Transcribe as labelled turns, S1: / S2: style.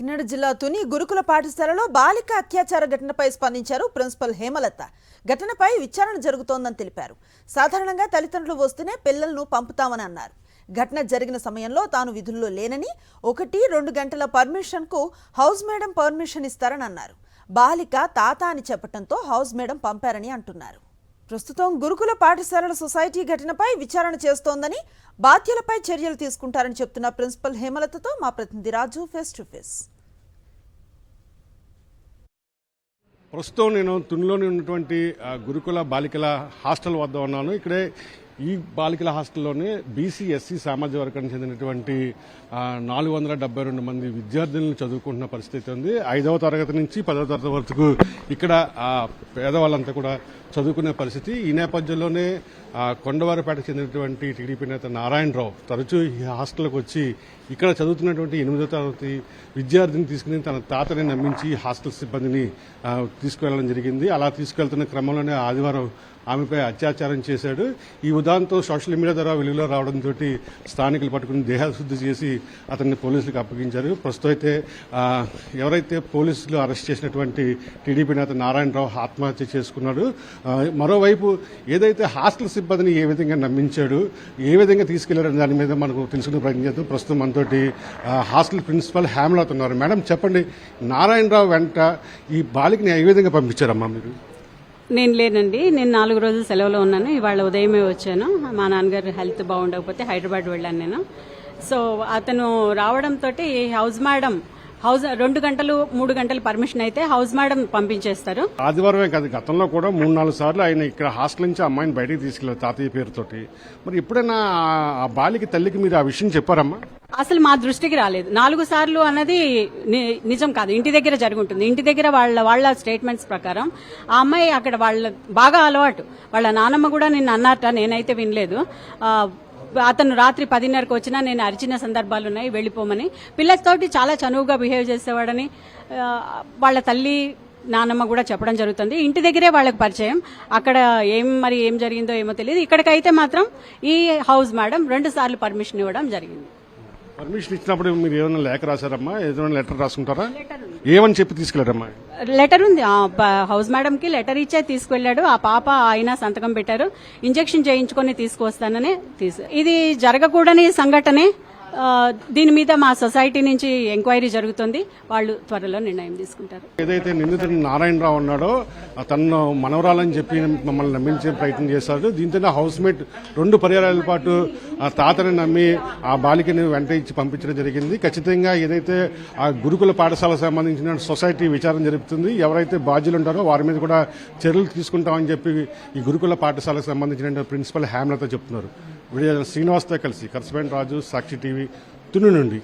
S1: కాకినాడ జిల్లా తుని గురుకుల పాఠశాలలో బాలిక అత్యాచార ఘటనపై స్పందించారు ప్రిన్సిపల్ హేమలత. ఘటనపై విచారణ జరుగుతోందని తెలిపారు. సాధారణంగా తల్లిదండ్రులు వస్తేనే పిల్లలను పంపుతామని అన్నారు. ఘటన జరిగిన సమయంలో తాను విధుల్లో లేనని, 1-2 గంటల పర్మిషన్కు హౌస్ మేడం పర్మిషన్ ఇస్తారని అన్నారు. బాలిక తాత అని చెప్పడంతో హౌస్ మేడం పంపారని అంటున్నారు. ప్రస్తుతం గురుకుల పాఠశాలల సొసైటీ ఘటనపై విచారణ చేస్తోందని, బాధ్యులపై చర్యలు తీసుకుంటారని చెప్తున్న ప్రిన్సిపల్ హేమలతతో మా ప్రతినిధి రాజు ఫేస్ టు ఫేస్.
S2: ప్రస్తుతం నేను తునిలోని ఉన్నటువంటి గురుకుల బాలికల హాస్టల్ వద్ద ఉన్నాను. ఇక్కడే ఈ బాలికల హాస్టల్లోనే బీసీ ఎస్సీ సామాజిక వర్గానికి చెందినటువంటి 472 మంది విద్యార్థులను చదువుకుంటున్న పరిస్థితి ఉంది. 5వ తరగతి నుంచి 10వ తరగతి వరకు ఇక్కడ పేదవాళ్ళంతా కూడా చదువుకునే పరిస్థితి. ఈ నేపథ్యంలోనే కొండవారిపేటకు చెందినటువంటి టీడీపీ నేత నారాయణరావు తరచూ ఈ హాస్టల్కి వచ్చి ఇక్కడ చదువుతున్నటువంటి 8వ తరగతి విద్యార్థిని తీసుకుని తన తాతని నమ్మించి హాస్టల్ సిబ్బందిని తీసుకువెళ్లడం జరిగింది. అలా తీసుకెళ్తున్న క్రమంలోనే ఆదివారం ఆమెపై అత్యాచారం చేశాడు. ఈ ఉదాహరణతో సోషల్ మీడియా ద్వారా వెలుగులో రావడంతో స్థానికులు పట్టుకుని దేహశుద్ధి చేసి అతన్ని పోలీసులకు అప్పగించారు. ప్రస్తుతం అయితే ఎవరైతే పోలీసులు అరెస్ట్ చేసినటువంటి టీడీపీ నేత నారాయణరావు ఆత్మహత్య చేసుకున్నాడు. మరోవైపు ఏదైతే హాస్టల్ సిబ్బందిని ఏ విధంగా నమ్మించాడు, ఏ విధంగా తీసుకెళ్లారని దాని మీద మనకు తెలుసుకునే ప్రయత్నం చేద్దాం. ప్రస్తుతం మనతోటి హాస్టల్ ప్రిన్సిపల్ హేమలత ఉన్నారు. మేడం చెప్పండి, నారాయణరావు వెంట ఈ బాలికని ఏ విధంగా పంపించారమ్మా మీరు?
S3: నేను లేనండి, నేను 4 రోజులు సెలవులో ఉన్నాను. ఇవాళ ఉదయమే వచ్చాను. మా నాన్నగారు హెల్త్ బాగుండకపోతే హైదరాబాద్ వెళ్ళాను నేను. సో అతను రావడంతో హౌస్ మేడం 2 గంటలు 3 గంటలు పర్మిషన్ అయితే హౌస్ మేడం పంపించేస్తారు.
S2: ఆదివారమే కాదు, గతంలో కూడా 3-4 సార్లు ఆయన ఇక్కడ హాస్టల్ నుంచి అమ్మాయిని బయటికి తీసుకెళ్లారు తాతయ్య పేరుతోటి. మరి ఎప్పుడైనా ఆ బాలిక తల్లికి మీరు ఆ విషయం చెప్పారమ్మా?
S3: అసలు మా దృష్టికి రాలేదు. 4 సార్లు అన్నది నిజం కాదు. ఇంటి దగ్గర జరుగుతుంది. ఇంటి దగ్గర వాళ్ళ స్టేట్మెంట్స్ ప్రకారం ఆ అమ్మాయి అక్కడ వాళ్ళ బాగా అలవాటు. వాళ్ళ నాన్నమ్మ కూడా నిన్న అన్నారట, నేనైతే వినలేదు. అతను రాత్రి 10:30కి వచ్చినా నేను అరిచిన సందర్భాలు ఉన్నాయి వెళ్ళిపోమని. పిల్లలతోటి చాలా చనువుగా బిహేవ్ చేసేవాడని వాళ్ళ తల్లి నానమ్మ కూడా చెప్పడం జరుగుతుంది. ఇంటి దగ్గరే వాళ్ళకి పరిచయం. అక్కడ ఏం జరిగిందో ఏమో తెలియదు. ఇక్కడికైతే మాత్రం ఈ హౌస్ మేడం 2 సార్లు పర్మిషన్ ఇవ్వడం జరిగింది.
S2: పర్మిషన్ ఇచ్చినప్పుడు మీరు ఏమైనా లేఖ రాశారమ్మా? ఏదైనా లెటర్ రాసుకుంటారా? ఏమని చెప్పి తీసుకెళ్లారమ్మా?
S3: లెటర్ ఉంది. హౌస్ మేడం కి లెటర్ ఇచ్చే తీసుకెళ్లాడు. ఆ పాప ఆయన సంతకం పెట్టారు. ఇంజెక్షన్ చేయించుకొని తీసుకొస్తానని ఇది జరగకూడని సంఘటనే. దీని మీద మా సొసైటీ నుంచి ఎంక్వైరీ జరుగుతుంది. వాళ్ళు త్వరలో నిర్ణయం తీసుకుంటారు.
S2: ఏదైతే నిందితుడు నారాయణరావు ఉన్నాడో తను మనవరాలని చెప్పి మమ్మల్ని నమ్మించే ప్రయత్నం చేశాడు. దీంతో హౌస్ మేట్ 2 పర్యాయాల పాటు ఆ తాతని నమ్మి ఆ బాలికని వెంట ఇచ్చి పంపించడం జరిగింది. ఖచ్చితంగా ఏదైతే ఆ గురుకుల పాఠశాలకు సంబంధించిన సొసైటీ విచారణ జరుపుతుంది. ఎవరైతే బాధ్యులు ఉంటారో వారి మీద కూడా చర్యలు తీసుకుంటామని చెప్పి ఈ గురుకుల పాఠశాలకు సంబంధించిన ప్రిన్సిపల్ హేమలత చెప్తున్నారు. శ్రీనివాస్తో కలిసి కరస్పాండెంట్ రాజు, సాక్షి టీవీ, తుని నుండి.